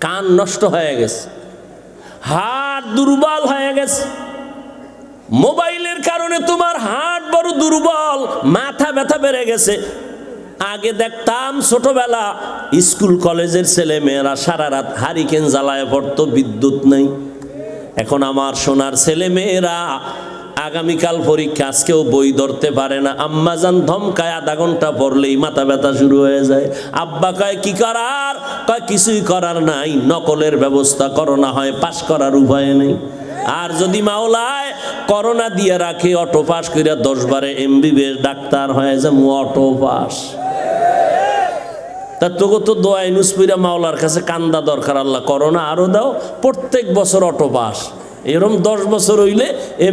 কান নষ্ট হয়ে গেছে, হাত দুর্বল হয়ে গেছে। মোবাইলের কারণে তোমার হাত বড় দুর্বল, মাথা ব্যথা বেড়ে গেছে। আগে দেখতাম ছোটবেলা স্কুল কলেজের ছেলে মেয়েরা সারা রাত হারিকেন জ্বালায় পড়তো, বিদ্যুৎ নেই। এখন আমার সোনার ছেলে মেয়েরা আগামীকাল পরীক্ষা, আজকেও বই ধরতে পারে না। আম্মাজান ধমকায়, আধা ঘন্টা পড়লেই মাথা ব্যথা শুরু হয়ে যায়। আব্বা কয় কি করার? কয় কিছুই করার নাই, নকলের ব্যবস্থা করো, না হয় পাশ করার উপায় নেই। আর যদি মাওলায় করোনা দিয়ে রাখে, অটো পাস কইরা 10-12 MBBS ডাক্তার হয়ে যায়, অটো পাস। তা তোকে তো দোয়া ইউনুস পইরা মাওলার কাছে কান্দা দরকার, আল্লাহ করোনা আরো দাও, প্রত্যেক বছর অটো পাস। এরম 10 বছর হইলে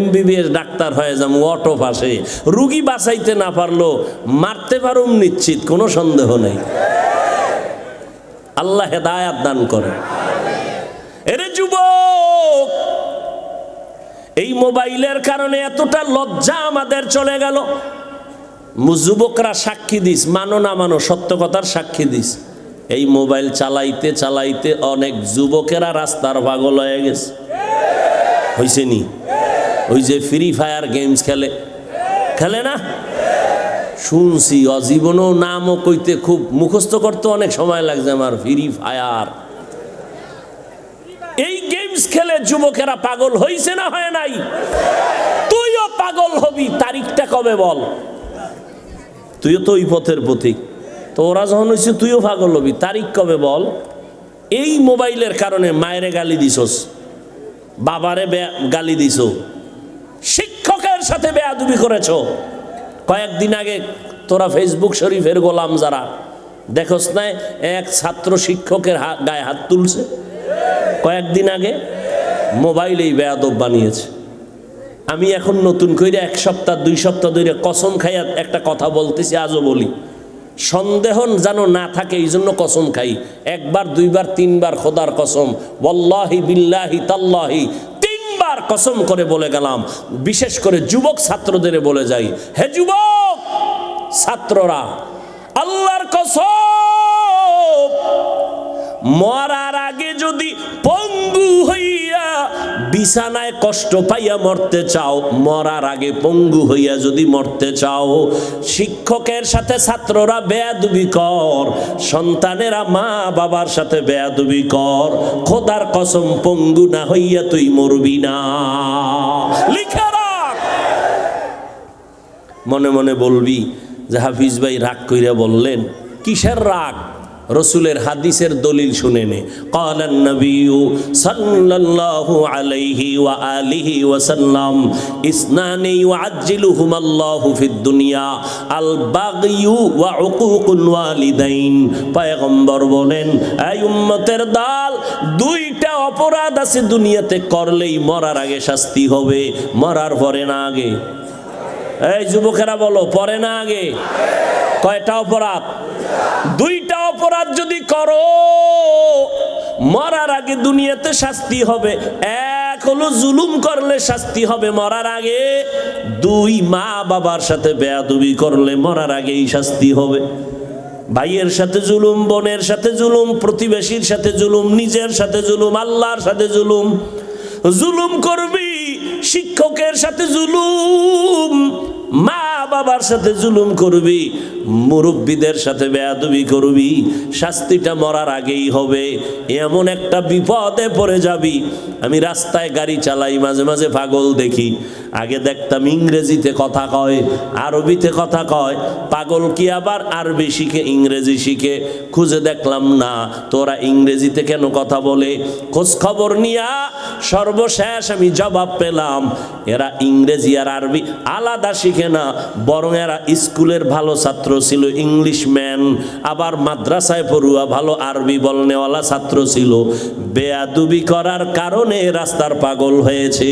MBBS ডাক্তার হয়ে যাবো, অটো পাশে। রুগী বাঁচাইতে না পারলো মারতে পারুম নিশ্চিত, কোনো সন্দেহ নেই। আল্লাহ হেদায়াত দান করে। এরে যুবক, এই মোবাইলের কারণে এতটা লজ্জা আমাদের চলে গেল। যুবকরা সাক্ষী দিস, মানো না মানো, সত্য কথার সাক্ষী দিস। এই মোবাইল চালাইতে চালাইতে অনেক যুবকেরা রাস্তার পাগল হয়ে গেছে। হইছে নি? ওই যে ফ্রি ফায়ার গেমস খেলে না, শুনছি। অজীবনও নামও কইতে খুব মুখস্থ করতে অনেক সময় লাগছে আমার। ফ্রি ফায়ার এই গেমস খেলে যুবকেরা পাগল হইছে না হয় নাই? তুইও পাগল হবি, তারিখটা কবে বল? তুইও তো ওই পথের পথিক, তো ওরা যখন হয়েছে তুইও পাগল হবি, তারিখ কবে বল? এই মোবাইলের কারণে মায়েরে গালি দিছস, বাবারে গালি দিছ, শিক্ষকের সাথে বেয়াদবি করেছ। কয়েকদিন আগে তোরা ফেসবুক শরীফের গোলাম যারা দেখোস না, এক ছাত্র শিক্ষকের গায়ে হাত তুলছে কয়েকদিন আগে, মোবাইলেই বেয়াদব বানিয়েছে। আমি এখন নতুন করে 1 সপ্তাহ 2 সপ্তাহ ধরে কসম খাইয়া একটা কথা বলতেছি, আজও বলি, সন্দেহ যেন না থাকে এই জন্য কসম খাই। 1 বার 2 বার 3 বার খোদার কসম, ওয়াল্লাহি বিল্লাহি তাল্লাহি 3 বার কসম করে বলে গেলাম। বিশেষ করে যুবক ছাত্রদের বলে যাই, হে যুবক ছাত্ররা, আল্লাহর কসম, মরার আগে যদি পঙ্গু হইয়া বিছানায় কষ্ট পাইয়া মরতে চাও, মরার আগে পঙ্গু হইয়া যদি মরতে চাও, শিক্ষকের সাথে ছাত্ররা বেয়াদবি কর, সন্তানেরা মা বাবার সাথে বেয়াদবি কর, খোদার কসম পঙ্গু না হইয়া তুই মরবি না। লিখে রাখ। মনে মনে বলবি যে হাফিজ ভাই রাগ কইরা বললেন, কিসের রাগ? রসুলের হাদিসের দলিল শুনে নে। ক্বালান নবিয়্যু সাল্লাল্লাহু আলাইহি ওয়া আলিহি ওয়া সাল্লাম, ইসনানি ইউআজ্জিলুহুমাল্লাহু ফিদ দুনিয়া, আল বাগয়ু ওয়া উকুকুল ওয়ালিদাইন। পয়গম্বর বলেন, এই উম্মতের দল, 2টা অপরাধ আছে দুনিয়াতে, করলেই মরার আগে শাস্তি হবে, মরার পরে না আগে। এই যুবকেরা বলো, পরে না আগে? কয়টা অপরাধ? 2টা অপরাধ যদি করো মরার আগে দুনিয়াতে শাস্তি হবে। এক হলো জুলুম করলে শাস্তি হবে মরার আগে, 2 মা বাবার সাথে বেয়াদবি করলে মরার আগেই শাস্তি হবে। ভাইয়ের সাথে জুলুম, বোনের সাথে জুলুম, প্রতিবেশীর সাথে জুলুম, নিজের সাথে জুলুম, আল্লাহর সাথে জুলুম। জুলুম করবি, শিক্ষকের সাথে জুলুম, মা বাবার সাথে জুলুম করবি, মুরব্বীদের সাথে বেয়াদবি করবি, শাস্তিটা মরার আগেই হবে। এমন একটা বিপদে পড়ে যাবি। আমি রাস্তায় গাড়ি চালাই, মাঝে মাঝে পাগল দেখি। আগে দেখতাম ইংরেজিতে কথা কয়, আরবিতে কথা কয়, পাগল কি আবার আরবি শিখে ইংরেজি শিখে? খুঁজে দেখলাম না, তোরা ইংরেজিতে কেন কথা বলে? খোঁজ খবর নিয়া সর্বশেষ আমি জবাব পেলাম, এরা ইংরেজি আর আরবি আলাদা শিখে না, বরং এরা স্কুলের ভালো ছাত্র ছিল, ইংলিশ ম্যান, আবার মাদ্রাসায় পড়ুয়া ভালো আরবি বলনেওয়ালা ছাত্র ছিল। বেয়াদবি করার কারণে রাস্তার পাগল হয়েছে।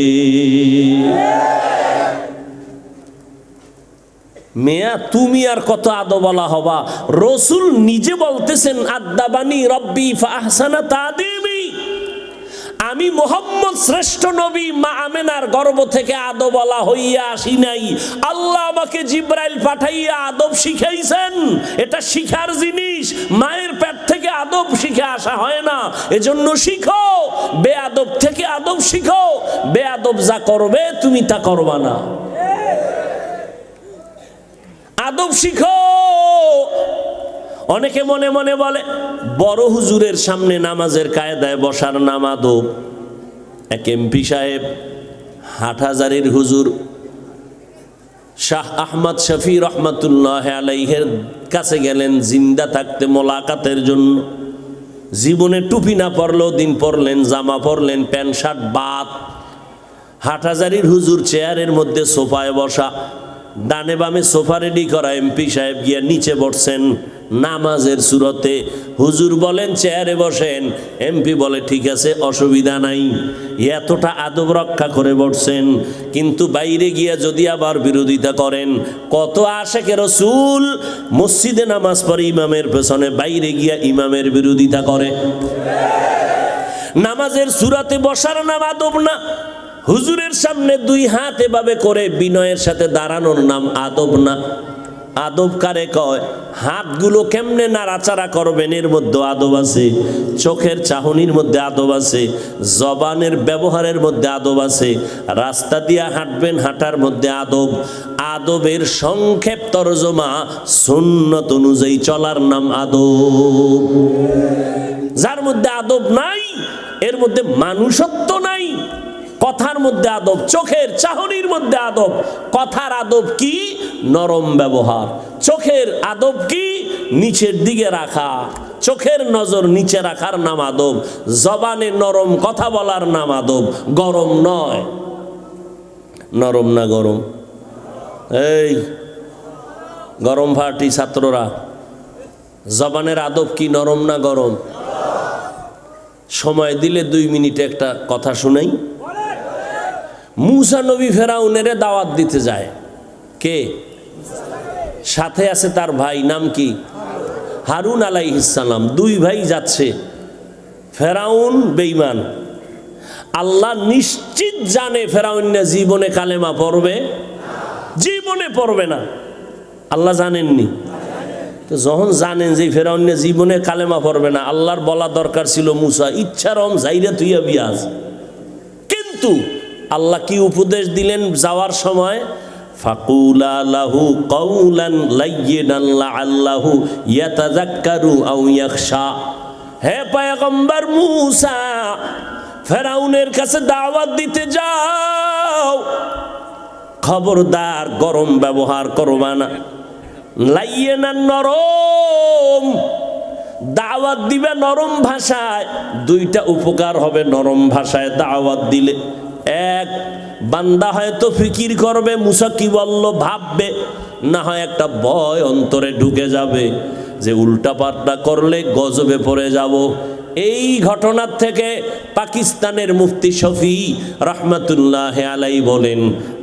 মেয়া তুমি আর কত আদবলা হবা? রসুল নিজে বলতেছেন, আদাবানি রব্বি ফাহসানা তাদিবি, আমি মোহাম্মদ শ্রেষ্ঠ নবী মা আমেনার গর্ভ থেকে আদবলা হইয়া আসি নাই, আল্লাহ আমাকে জিব্রাইল পাঠাইয়া আদব শিখাইছেন। এটা শিখার জিনিস। মায়ের পেট থেকে আদব শিখে আসা হয় না। এজন্য শিখো, বেয়াদব থেকে আদব শিখো। বেয়াদব যা করবে তুমি তা করবা না। আদব শিখো। অনেকে মনে মনে বলে বড় হুজুরের সামনে নামাজের কায়দায় বসার নাম আদব। এক এমপি সাহেব হাটহাজারীর হুজুর শাহ আহমদ শফি রহমতুল্লাহ আলাইহের কাছে গেলেন জিন্দা থাকতে মোলাকাতের জন্য। জীবনে টুপি না পরলেও দিন পরলেন, জামা পরলেন, প্যান্ট শার্ট বাদ। হাটহাজারীর হুজুর চেয়ারের মধ্যে সোফায় বসা, ডানে বামে সোফা রেডি করা। এমপি সাহেব গিয়া নিচে বসছেন নামাজের সুরতে। হুজুর বলেন চেয়ারে বসেন, এমপি বলে ঠিক আছে, অসুবিধা নাই। এতটা আদব রক্ষা করে বসছেন, কিন্তু বাইরে গিয়া যদি আবার বিরোধিতা করেন, কত আশেকে রাসূল মসজিদে নামাজ পড়ে ইমামের পেছনে, বাইরে গিয়া ইমামের বিরোধিতা করে। নামাজের সুরাতে বসার নাম আদব না। হুজুরের সামনে দুই হাত এভাবে করে বিনয়ের সাথে দাঁড়ানোর নাম আদব না। আদব কারে কয়? হাতগুলো কেমনে নাড়াচাড়া করবেন এর মধ্যে আদব আছে, চোখের চাহনির মধ্যে আদব আছে, জবানের ব্যবহারের মধ্যে আদব আছে, রাস্তা দিয়ে হাঁটবেন হাঁটার মধ্যে আদব। আদবের সংক্ষেপ তরজমা সুন্নত অনুযায়ী চলার নাম আদব। যার মধ্যে আদব নাই এর মধ্যে মানুষত্ব নাই। কথার মধ্যে আদব, চোখের চাহনির মধ্যে আদব। কথার আদব কি? নরম ব্যবহার। চোখের আদব কি? নিচের দিকে রাখা। চোখের নজর নিচে রাখার নাম আদব। জবানে নরম কথা বলার নাম আদব, গরম নয়। নরম না গরম? এই গরম পার্টি ছাত্ররা, জবানের আদব কি নরম না গরম? সময় দিলে 2 মিনিটে একটা কথা শুনাই। মুসা নবী ফেরাউনের দাওয়াত দিতে যায়। কে সাথে আছে? তার ভাই। নাম কি? হারুন আলাইহিস সালাম। 2 ভাই যাচ্ছে। ফেরাউন বেঈমান। আল্লাহ নিশ্চিত জানে ফেরাউন জীবনে কালেমা পড়বে, জীবনে পড়বে না। আল্লাহ জানেননি তো? যখন জানেন যে ফেরাউন জীবনে কালেমা পড়বে না, আল্লাহর বলা দরকার ছিল মুসা ইচ্ছারম যাইরা তুইয়া বিয়াজ। কিন্তু আল্লাহ কি উপদেশ দিলেন যাওয়ার সময়? ফাকুলা লাহু কাউলান লাইয়িনান লাআল্লাহু ইয়াতাযাক্কারু আও ইয়াখশা। হে পয়গম্বর মুসা, ফেরাউনের কাছে দাওয়াত দিতে যাও, খবরদার গরম ব্যবহার করবা না। লাইয়িনান নরম দাওয়াত দিবে, নরম ভাষায়। 2টা উপকার হবে নরম ভাষায় দাওয়াত দিলে। এক, বান্দা হয়তো ফিকির করবে মুসা কি বলল, ভাববে। না হয় একটা ভয় অন্তরে ঢুকে যাবে যে উল্টা পাল্টা করলে গজবে পড়ে যাব। এই ঘটনার থেকে পাকিস্তানের মুফতি শফি রহমতুল্লাহ আলাই বলেন,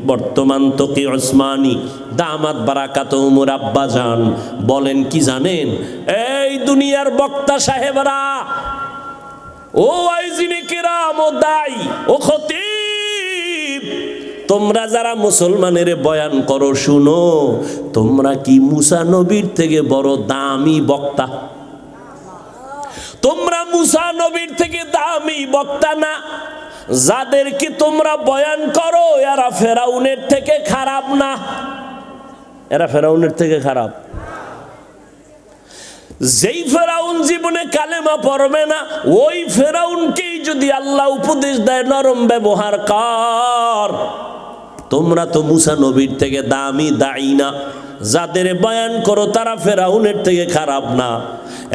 বর্তমান তকি ওসমানী দামাত বারাকাতুহুমুর আব্বাজান বলেন কি জানেন? এই দুনিয়ার বক্তা সাহেবরা, ও আইজিনে কেরাম, ও দাই, ও খতিব, তোমরা যারা মুসলমানের বয়ান করো শুনো, তোমরা কি মুসা নবীর থেকে বড় দামি বক্তা? তোমরা মুসা নবীর থেকে দামি বক্তা না। যাদেরকে তোমরা বয়ান করো এরা ফেরাউনের থেকে খারাপ না। এরা ফেরাউনের থেকে খারাপ। যেই ফেরাউন জীবনে কালেমা পড়বে না, ওই ফেরাউনকেই যদি আল্লাহ উপদেশ দেয় নরম ব্যবহার কর, তোমরা তো মুসা নবীর থেকে দামি দায়ী না। যাদের বয়ান করো তারা ফেরাউনের থেকে খারাপ না।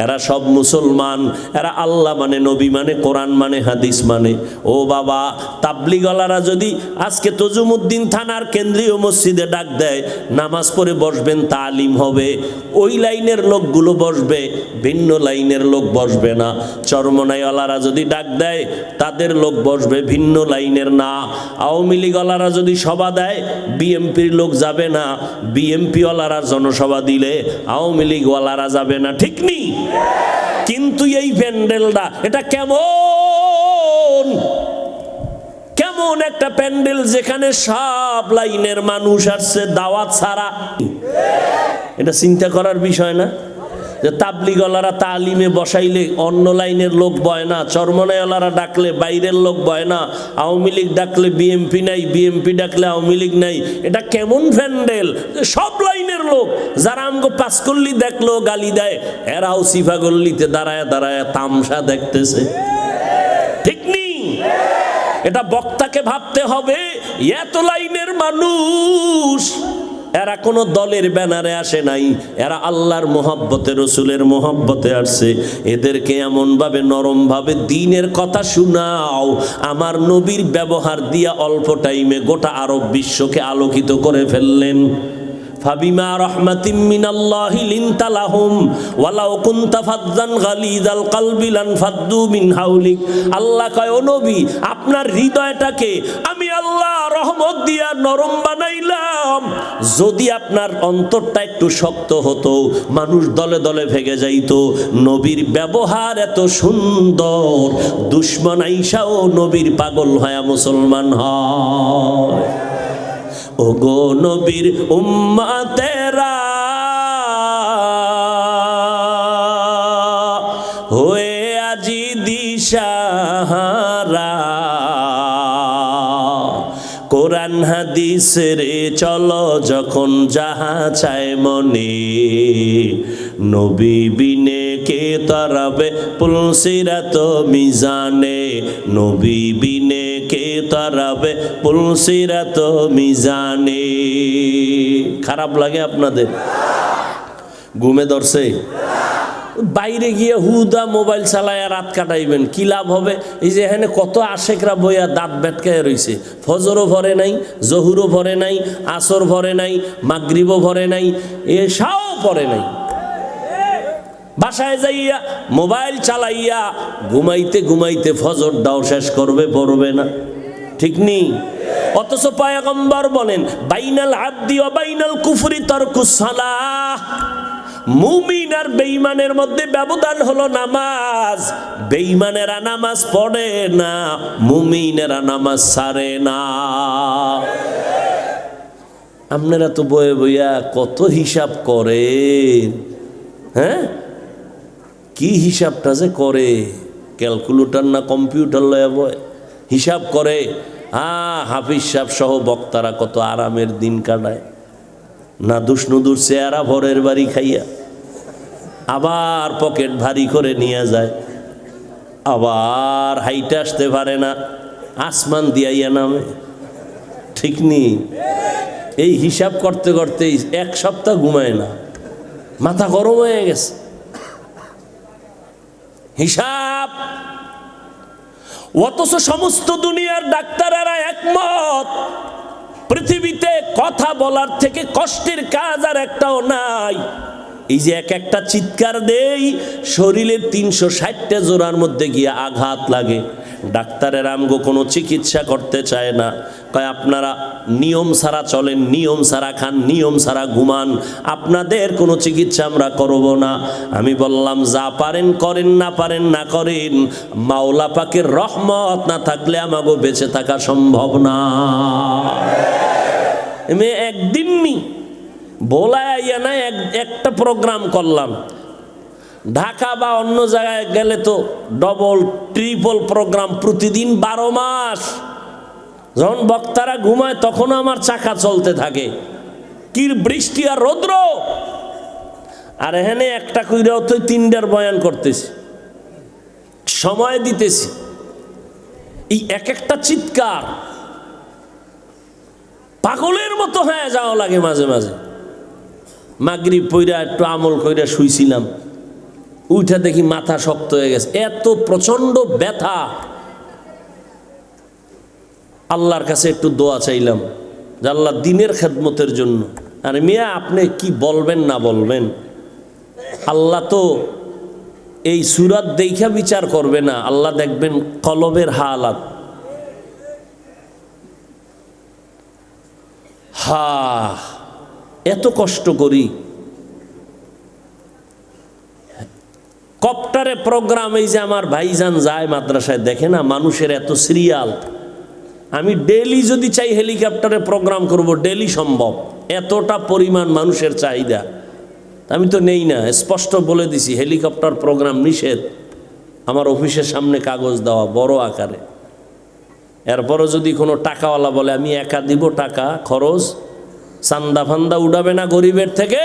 এরা সব মুসলমান, এরা আল্লাহ মানে, নবী মানে, কোরআন মানে, হাদিস মানে। ও বাবা, তাবলিগলারা যদি আজকে তজুমুদ্দিন থানার কেন্দ্রীয় মসজিদে ডাক দেয় নামাজ পড়ে বসবেন, তালিম হবে, ওই লাইনের লোকগুলো বসবে, ভিন্ন লাইনের লোক বসবে না। চরমনাইওয়ালারা যদি ডাক দেয় তাদের লোক বসবে, ভিন্ন লাইনের না। আওয়ামী লীগওয়ালারা যদি সভা দেয় বিএমপির লোক যাবে না, বিএমপিওয়ালারা জনসভা দিলে আওয়ামী লীগওয়ালারা যাবে না। ঠিক নেই? কিন্তু এই প্যান্ডেলটা এটা কেমন কেমন একটা প্যান্ডেল, যেখানে সব লাইনের মানুষ আসছে দাওয়াত ছাড়া। এটা চিন্তা করার বিষয় না? যে তাবলিগওয়ালারা তালিমে বসাইলে অন্য লাইনের লোক বয় না, চরমনাইওয়ালারা ডাকলে বাইরের লোক বয় না, আওয়ামী লীগ ডাকলে বিএমপি নাই, বিএমপি ডাকলে আওয়ামী লীগ নাই। এটা কেমন ফ্যান্ডেল? সব লাইনের লোক যারা আমগো পাঁচকল্লি দেখলো গালি দেয়, এরাও সিফাগল্লিতে দাঁড়ায় দাঁড়ায় তামসা দেখতেছে। ঠিক নেই? এটা বক্তাকে ভাবতে হবে, এত লাইনের মানুষ, এরা কোনো দলের ব্যানারে আসে নাই, এরা আল্লাহর মোহাব্বতে, রসুলের মোহাব্বতে আসছে। এদেরকে এমনভাবে নরমভাবে দ্বীনের কথা শোনাও, আমার নবীর ব্যবহার দিয়া অল্প টাইমে গোটা আরব বিশ্বকে আলোকিত করে ফেললেন। ফাবিমা রাহমাতিম মিনাল্লাহি লিনতা লাহুম ওয়ালাউ কুনতা ফাজ্জান গালিযাল কলবি লানফাদ্দু মিন হাওলিক। আল্লাহ কয়, ও নবী, আপনার হৃদয়টাকে আমি আল্লাহ রহমত দিয়া নরম বানাইলাম। যদি আপনার অন্তরটা একটু শক্ত হতো, মানুষ দলে দলে ভেগে যাইতো। নবীর ব্যবহার এত সুন্দর, দুশমন আইসাও নবীর পাগল হয়া মুসলমান হয়। ওগো নবীর উম্মতেরা হয়ে আজি দিশাহারা, কোরআন হাদিস রে চলো যখন যাহা চায় মনে, নবী বিনে কে তরাবে পুলসিরাত মিজানে, নবী বিনে কে তরাবে পুলসিরাত মিজানে। খারাপ লাগে আপনাদের? ঘুমে ধরছে? বাইরে গিয়ে হুদা মোবাইল চালায় রাত কাটাইবেন, কি লাভ হবে? এই যে এখানে কত আশেকরা বইয়া দাঁত বেটকায় রয়েছে, ফজরও ভরে নাই, জহুরও ভরে নাই, আসর ভরে নাই, মাগরিবও ভরে নাই, এশাও পড়ে নাই। বাসায় যাইয়া মোবাইল চালাইয়া ঘুমাইতে ঘুমাইতে ফজরটাও শেষ করবে, পড়বে না। ঠিক নেই? অথচ পয়গম্বর বলেন, বাইনাল আবদি ওয়া বাইনাল কুফরি তারকুস সালাহ। মুমিন আর বেঈমানের মধ্যে ব্যবধান হলো নামাজ। বেঈমানেরা নামাজ পড়ে না, মুমিনেরা নামাজ ছাড়ে না। আপনারা তো বয়ে বইয়া কত হিসাব করেন, হ্যাঁ? কি হিসাবটা যে করে, ক্যালকুলেটর না কম্পিউটার লয়া বয় হিসাব করে। হাফিজ সাহেব সহ বক্তারা কত আরামের দিন কাটায়, না দুষ্ণুদুর চেহারা ভরের বাড়ি খাইয়া, আবার পকেট ভারী করে নিয়ে যায়, আবার হাইটে আসতে পারে না, আসমান দিয়াইয়া নামে। ঠিক নেই? এই হিসাব করতে করতে এক সপ্তাহ ঘুমায় না, মাথা গরম হয়ে গেছে। হিসাব। অথচ সমস্ত দুনিয়ার ডাক্তারেরা একমত, পৃথিবীতে কথা বলার থেকে কষ্টের কাজ আর একটাও নাই। এই যে এক একটা চিৎকার দেই, শরীরের 360টা জোড়ার মধ্যে গিয়ে আঘাত লাগে। ডাক্তারের আমগো কোনো চিকিৎসা করতে চায় না, কয় আপনারা নিয়ম ছাড়া চলেন, নিয়ম ছাড়া খান, নিয়ম ছাড়া ঘুমান, আপনাদের কোনো চিকিৎসা আমরা করব না। আমি বললাম, যা পারেন করেন, না পারেন না করেন, মাওলা পাকের রহমত না থাকলে আমাগো বেঁচে থাকা সম্ভব না। আমি একদিন নি বলাইয়া না একটা প্রোগ্রাম করলাম, ঢাকা বা অন্য জায়গায় গেলে তো ডবল ট্রিপল প্রোগ্রাম প্রতিদিন 12 মাস। যখন বক্তারা ঘুমায় তখন আমার চাকা চলতে থাকে, কি বৃষ্টি আর রৌদ্র। আর এখানে একটা কইরাও তো 3টার বয়ান করতেছি, সময় দিতেছি। এই এক একটা চিৎকার পাগলের মতো হয়ে যাওয়া লাগে মাঝে মাঝে। মাগরিব পইরা একটু আমল কইরা শুইছিলাম, উঠা দেখি মাথা শক্ত হয়ে গেছে, এত প্রচন্ড ব্যথা। আল্লাহর কাছে একটু দোয়া চাইলাম যে আল্লাহ দিনের খেদমতের জন্য। আর মিয়া আপনি কি বলবেন না বলবেন, আল্লাহ তো এই সুরাত দেখা বিচার করবে না, আল্লাহ দেখবেন কলবের হালাত। এত কষ্ট করি, কপ্টারে প্রোগ্রাম, এই যে আমার ভাইজান যায় মাদ্রাসায়, দেখে না মানুষের এত সিরিয়াল। আমি ডেলি যদি চাই হেলিকপ্টারে প্রোগ্রাম করব, ডেলি সম্ভব, এতটা পরিমাণ মানুষের চাহিদা। আমি তো নেই না, স্পষ্ট বলে দিছি হেলিকপ্টার প্রোগ্রাম নিষেধ। আমার অফিসের সামনে কাগজ দেওয়া বড় আকারে। এরপরও যদি কোনো টাকাওয়ালা বলে আমি একা দিব টাকা খরচ, চান্দা ফান্দা উঠাবে না গরিবের থেকে,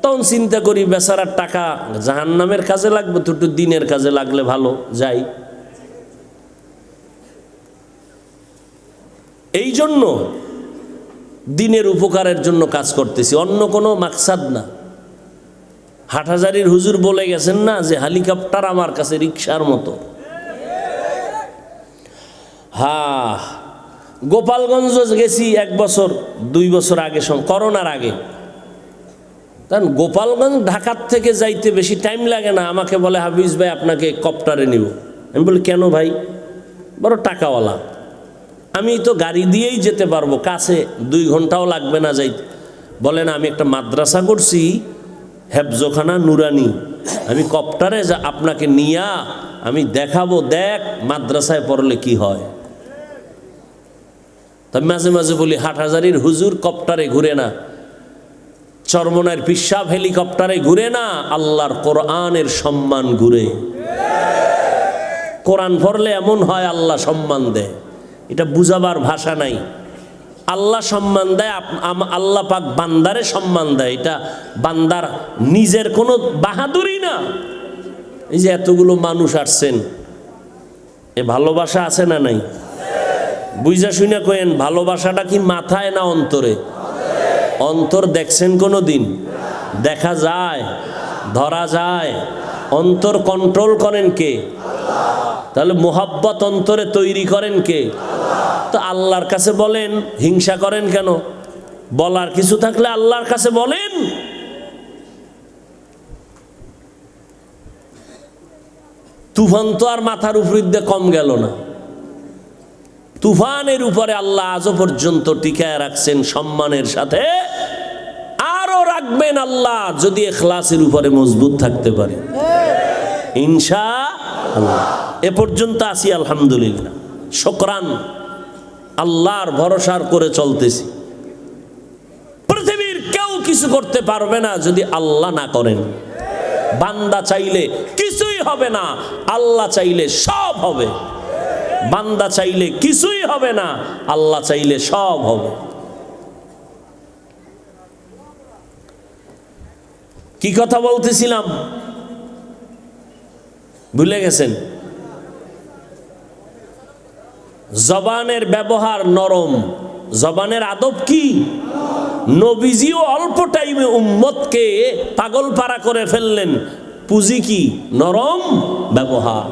তখন চিন্তা করি বেচারার টাকা জাহান্নামের কাজে লাগবে তো একটু দিনের কাজে লাগলে ভালো, যাই। এই জন্য দিনের উপকারের জন্য কাজ করতেছি, অন্য কোনো মাকসাদ না। হাটহাজারীর হুজুর বলে গেছেন না যে হেলিকপ্টার আমার কাছে রিকশার মতো। হ্যাঁ, গোপালগঞ্জ গেছি 1 বছর 2 বছর আগে, করোনার আগে। কারণ গোপালগঞ্জ ঢাকার থেকে যাইতে বেশি টাইম লাগে না। আমাকে বলে হাফিজ ভাই আপনাকে কপ্টারে নিব। আমি বলি কেন ভাই? বড় টাকাওয়ালা। আমি তো গাড়ি দিয়েই যেতে পারবো, কাছে 2 ঘন্টাও লাগবে না যাইতে। বলে না আমি একটা মাদ্রাসা করছি হেফজোখানা নুরানি, আমি কপ্টারে আপনাকে নিয়া আমি দেখাবো, দেখ মাদ্রাসায় পড়লে কি হয়। তাই মাঝে মাঝে বলি হাটহাজারীর হুজুর কপ্টারে ঘুরে না, চরমনার পিসাব হেলিকপ্টারে ঘুরে না, আল্লাহর কোরআনের সম্মান ঘুরে। কোরআন পড়লে এমন হয় আল্লাহ সম্মান দেয়, এটা বুঝাবার ভাষা নাই। আল্লাহ সম্মান দেয়, আল্লাহ পাক বান্দারে সম্মান দেয়, এটা বান্দার নিজের কোনো বাহাদুরি না। এই যে এতগুলো মানুষ আসছেন, এ ভালোবাসা আছে না নাই? বুঝা শুনে কয়েন, ভালোবাসাটা কি মাথায় না অন্তরে? অন্তর দেখছেন কোনো দিন? দেখা যায়, ধরা যায়। অন্তর কন্ট্রোল করেন কে? তাহলে মোহাব্বত অন্তরে তৈরি করেন কে? তো আল্লাহর কাছে বলেন, হিংসা করেন কেন? বলার কিছু থাকলে আল্লাহর কাছে বলেন। তুফান তো আর মাথার উপর দিয়ে কম গেল না। তুফানের উপরে আল্লাহ আজও পর্যন্ত টিকায় রাখছেন সম্মানের সাথে, আরো রাখবেন আল্লাহ যদি ইখলাসের উপরে মজবুত থাকতে পারে ইনশাআল্লাহ। এ পর্যন্ত আসি আলহামদুলিল্লাহ, শুকরান। আল্লাহর ভরসার করে চলতেছি। পৃথিবীর কেউ কিছু করতে পারবে না যদি আল্লাহ না করেন। বান্দা চাইলে কিছুই হবে না, আল্লাহ চাইলে সব হবে। বান্দা চাইলে কিছুই হবে না, আল্লাহ চাইলে সব হবে। কি কথা বলতেছিলাম ভুলে গেছেন? জবানের ব্যবহার নরম, জবানের আদব কি? নবীজিও অল্প টাইমে উম্মতকে পাগল পারা করে ফেললেন। পুঁজি কি? নরম ব্যবহার।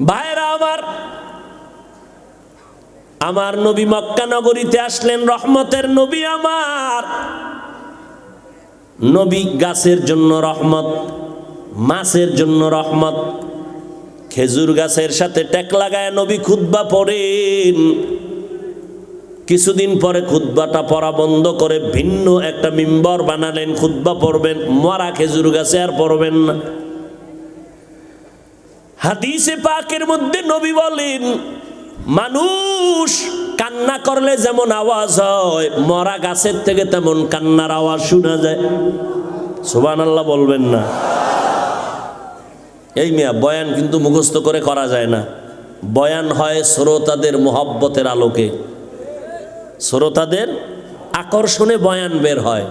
ভাইরা আমার নবী মক্কা নগরীতে আসলেন, রহমতের নবী। আমার নবী গাছের জন্য রহমত, মাছের জন্য রহমত। খেজুর গাছের সাথে টেক লাগায় নবী খুতবা পড়েন। কিছুদিন পরে খুতবাটা পড়া বন্ধ করে ভিন্ন একটা মিম্বর বানালেন, খুতবা পড়বেন। মরা খেজুর গাছে আর পড়বেন না। হাদিসে পাকের মধ্যে নবী বলেন, মানুষ কান্না করলে যেমন আওয়াজ হয়, মরা গাছের থেকে তেমন কান্নার আওয়াজ শোনা যায়। সুবহানাল্লাহ বলবেন না? এই মিয়া বয়ান কিন্তু মুখস্থ করে করা যায় না। বয়ান হয় শ্রোতাদের মোহাব্বতের আলোকে, শ্রোতাদের আকর্ষণে বয়ান বের হয়।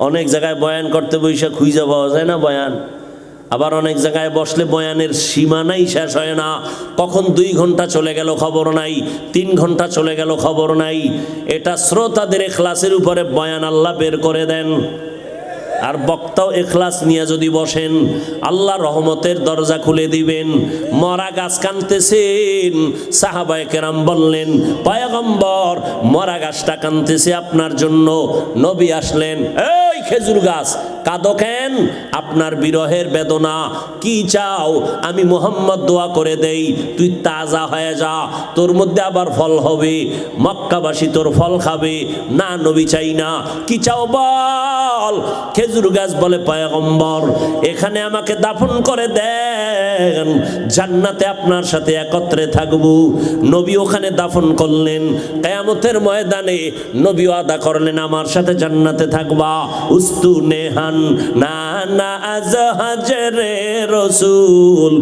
অনেক জায়গায় বয়ান করতে বৈশা খুঁজে পাওয়া যায় না বয়ান। আবার অনেক জায়গায় বসলে বয়ানের সীমানাই শেষ হয় না। কখন 2 ঘন্টা চলে গেল খবর নাই, 3 ঘন্টা চলে গেল খবর নাই। এটা শ্রোতাদের ইখলাসের উপরে বয়ান আল্লাহ বের করে দেন। আর বক্তাও ইখলাস নিয়ে যদি বসেন, আল্লাহ রহমতের দরজা খুলে দিবেন। মরা গাছ কাঁদতেছেন, সাহাবায়ে কেরাম বললেন, পয়গম্বর মরা গাছটা কাঁদতেছে আপনার জন্য। নবী আসলেন, এই খেজুর গাছ কাঁদো কেন? আপনার বিরহের বেদনা। কি চাও? আমি মুহাম্মদ দোয়া করে দেই, তুই তাজা হয়ে যা, তোর মধ্যে আবার ফল হবে, মক্কাবাসী তোর ফল খাবে। না নবী চাই না। কি চাও বল? জাহাল খেজুর গাছ বলে পয়গম্বর এখানে আমাকে দাফন করে দেন, জান্নাতে আপনার সাথে একত্রে থাকবো। নবী ওখানে দাফন করলেন। কিয়ামতের ময়দানে নবী ওয়াদা করলেন আমার সাথে জান্নাতে থাকবা। উস্তুনে হান না না আজ হাজরে রসুল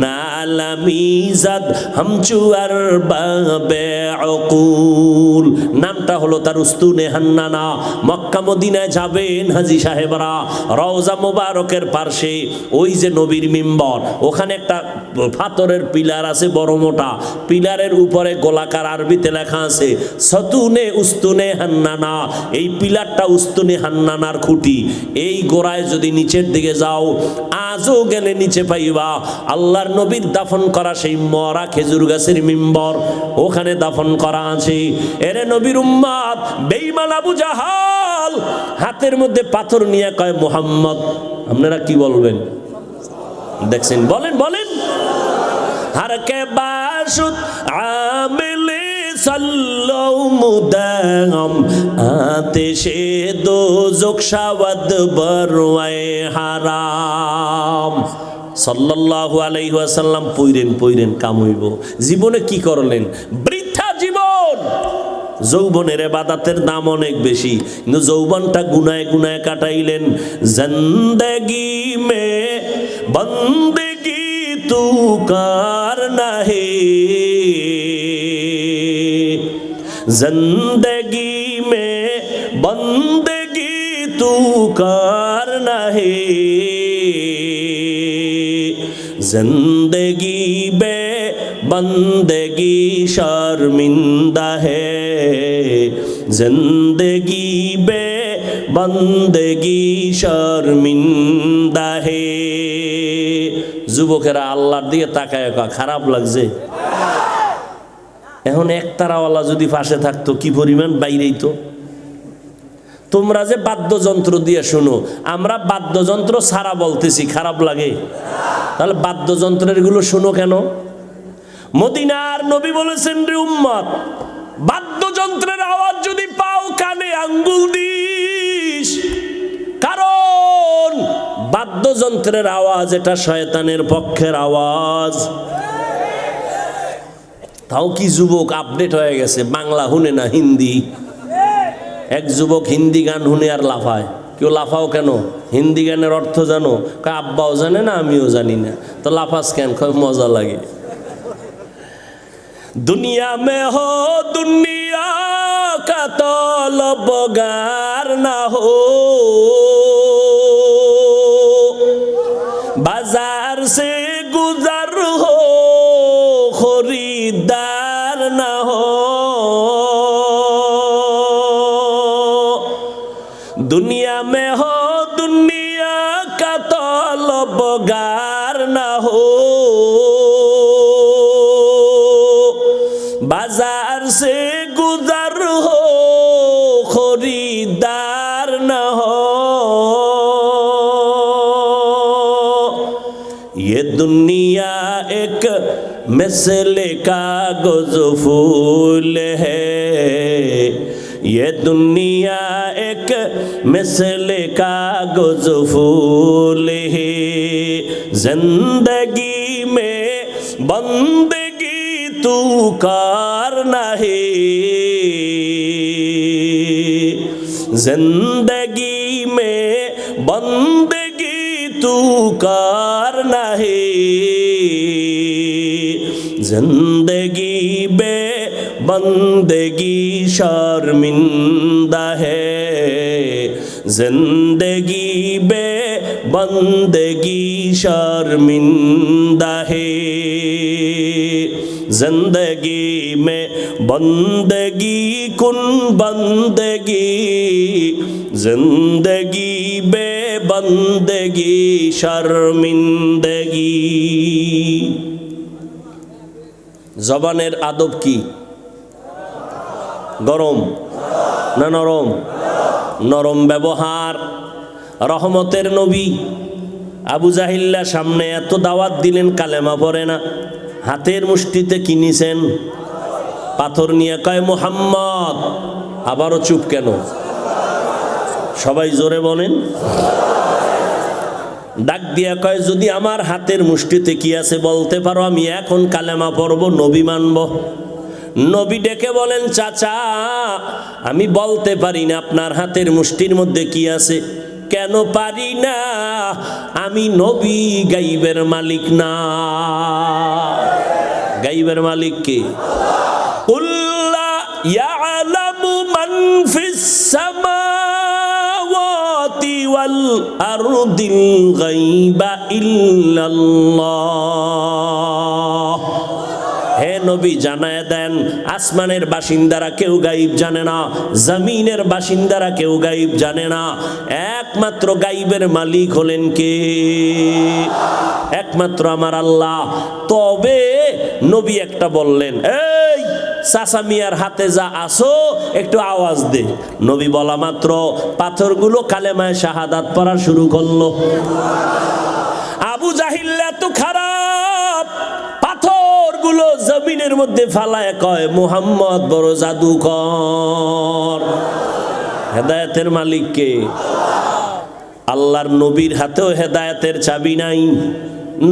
নালামিজাদ হামচুয়ার বাবে অকুল। নামটা হলো তার উস্তুনে হান্নানা। মক্কা মদিনায় যাবেন হাজী সাহেবরা, রওজা মোবারকের পার্শ্বে ওই যে নবীর মিম্বর, ওখানে একটা পাথরের পিলার আছে বড় মোটা, পিলারের উপরে গোলাকার আরবিতে লেখা আছে সতুনে উস্তুনে হান্নানা। এই পিলারটা উস্তুনে হান্নানার খুঁটি। এই গোড়ায় যদি নিচের দিকে যাও আজও গেলে নিচে পাইবা আল্লাহর নবীর দাফন করা সেই মরা খেজুর গাছের মিম্বর, ওখানে দাফন করা আছে। এরে নবীর উম্মত বেঈমান আবু জাহাল হাতের মধ্যে পাথর নিয়ে কয় মুহাম্মদ। আপনারা কি বলবেন দেখছেন? বলেন বলেন। हर के बाशुद आमिले सल्लो मुदाम आतिशे दोज़ख शावद बरवाए हाराम। সাল্লাল্লাহু আলাইহি ওয়াসাল্লাম পইরেন কাম হইব। জীবনে কি করলেন? বৃথা জীবন। যৌবনের ইবাদতের দাম অনেক বেশি, কিন্তু যৌবনটা গুনায় গুনায় কাটাইলেন। জিন্দেগি মে বন্দেগি তু করনা হে, জিন্দেগি মে বন্দেগি তু করনা হে, जिंदगी बे बंदगी शर्मिंदा है, जिंदगी बे बंदगी शर्मिंदा है। যুবকেরা আল্লাহর দিকে তাকায় খারাপ লাগছে। এখন একতারাওয়ালা যদি পাশে থাকতো কি পরিমাণ বাইরেই তো। তোমরা যে বাদ্যযন্ত্র দিয়ে শুনো, আমরা বাদ্যযন্ত্র ছাড়া বলতেছি, খারাপ লাগে? তাহলে বাদ্যযন্ত্রের গুলো শুনো কেন? মদিনার নবী বলেছেন রে উম্মত, বাদ্যযন্ত্রের আওয়াজ যদি পাও কানে আঙ্গুল দিস, কারণ বাদ্যযন্ত্রের আওয়াজ এটা শয়তানের পক্ষের আওয়াজ। তাও কি যুবক আপডেট হয়ে গেছে, বাংলা শুনে না হিন্দি। এক যুবক হিন্দি গান শুনে আর লাফায়। কেউ লাফাও কেন? হিন্দি গানের অর্থ জানো? আব্বাও জানে না, আমিও জানি না, তো লাফাস কেন? মজা লাগে। দুনিয়া মে হো দুনিয়া কা তলবগার না হো, বাজার সে গুজর হো খরিদার না হো। दुनिया में हो दुनिया का तलबगार ना हो, बाजार से गुजर हो खरीदार ना हो। ये दुनिया एक मिसले कागज फूल है, ये दुनिया एक मिसले कागज फूल है, जिंदगी में बंदगी तू करना है, जिंदगी में बंदगी तू करना है, जिंदगी बे बंदगी शर्मिंदा है, जिंदगी बे बंदगी शर्मिंदा है, जिंदगी में बंदगी कुन बंदगी, जिंदगी बे बंदगी शर्मिंदगी। জবানের আদব কি? গরম না নরম? নরম ব্যবহার। রহমতের নবী আবু জাহিল্লা সামনে এত দাওয়াত দিলেন, কালেমা পড়ে না। হাতের মুষ্টিতে কিনেছেন পাথর নিয়ে, কয় মুহাম্মদ। আবারও চুপ কেন? সবাই জোরে বলেন। ডাক দিয়া কয়, যদি আমার হাতের মুষ্টিতে কি আছে বলতে পারো, আমি এখন কালেমা পড়ব, নবী মানব। নবী ডেকে বলেন, চাচা আমি বলতে পারি না আপনার হাতের মুষ্টির মধ্যে কি আছে। কেন পারি না? আমি নবী গাইবের মালিক না। গাইবের মালিক কে? কুল্লা ইয়ালামু মান ফিস সামাওয়াতি ওয়াল আরদিল গায়বা ইল্লাল্লাহ। হে নবী জানায় দেন, আসমানের বাসিন্দারা কেউ গায়েব জানে না, জমিনের বাসিন্দারা কেউ গায়েব জানে না। একমাত্র গায়েবের মালিক হলেন কে? একমাত্র আমার আল্লাহ। তবে নবী একটা বললেন, এই চাচা মিয়ার হাতে যা আসো একটু আওয়াজ দে। নবী বলা মাত্র পাথরগুলো কালেমায়ে শাহাদাত পড়া শুরু করলো। আবু জাহিল এত খারাপ, পাথরগুলো জমিনের মধ্যে ফালায় কয়, মুহাম্মদ বড় জাদুকর। হেদায়েতের মালিক কে? আল্লাহর নবীর হাতেও হেদায়েতের চাবি নাই।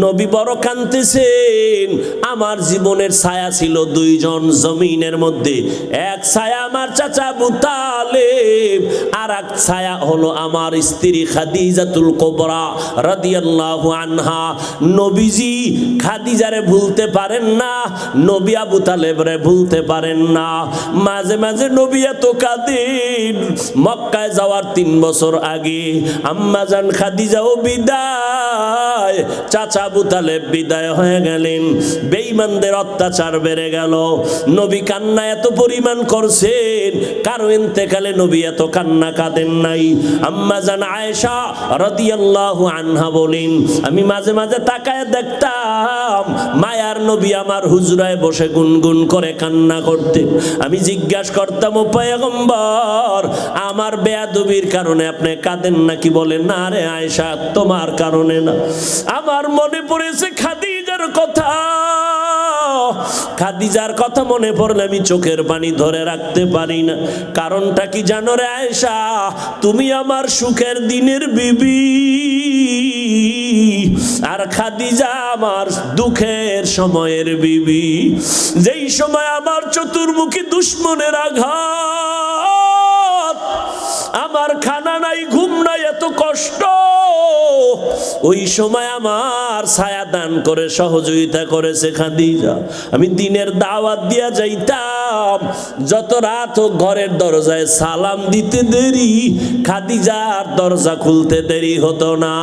নবী বড় কাঁদতেছেন। আমার জীবনের ছায়া ছিল দুইজন জমিনের মধ্যে, এক ছায়া আমার চাচা আবু তালেব, আর এক ছায়া হলো আমার স্ত্রী খাদিজাতুল কুবরা রাদিয়াল্লাহু আনহা। নবীজি খাদিজারে ভুলতে পারেন না, নবী আবু তালেবরে ভুলতে পারেন না। মাঝে মাঝে নবী এত কাঁদেন, মক্কায় যাওয়ার 3 বছর আগে আম্মাজান খাদিজাও বিদায়, চাচা আবু তালেব বিদায় হয়ে গেলেন। বেঈমানদের অত্যাচার বেড়ে গেল। নবী কান্না এত পরিমাণ করছেন, কারো ইন্তেকালে নবী এত কান্না কাঁদেন নাই। আম্মা জান আয়েশা রাদিয়াল্লাহু আনহা বলেন, আমি মাঝে মাঝে তাকায় দেখতাম মায়ার নবী আমার হুজরায় বসে গুনগুন করে কান্না করতেন। আমি জিজ্ঞাসা করতাম, ও পয়গম্বর, আমার বেয়াদবির কারণে আপনি কাঁদেন নাকি? বলেন, না রে আয়েশা, তোমার কারণে না, আমার মনে পড়েছে খাদিজার কথা। খাদিজার কথা মনে পড়লে আমি চোখের পানি ধরে রাখতে পারি না। কারণটা কি জানো রে আয়েশা? তুমি আমার সুখের দিনের বিবি, আর খাদিজা আমার দুঃখের সময়ের বিবি। যেই সময় আমার চতুর্মুখী দুশ্মনের আঘাত, আমার খানা নাই, ঘুম নাই, এত কষ্ট, ওই সময় আমার ছায়া দান করে সহযোগিতা করেছে খাদিজা। আমি দিনের দাওয়াত দিয়া যাইতাম, যত রাত হোক ঘরের দরজায় সালাম দিতে দেরি, খাদিজার দরজা খুলতে দেরি হতো না।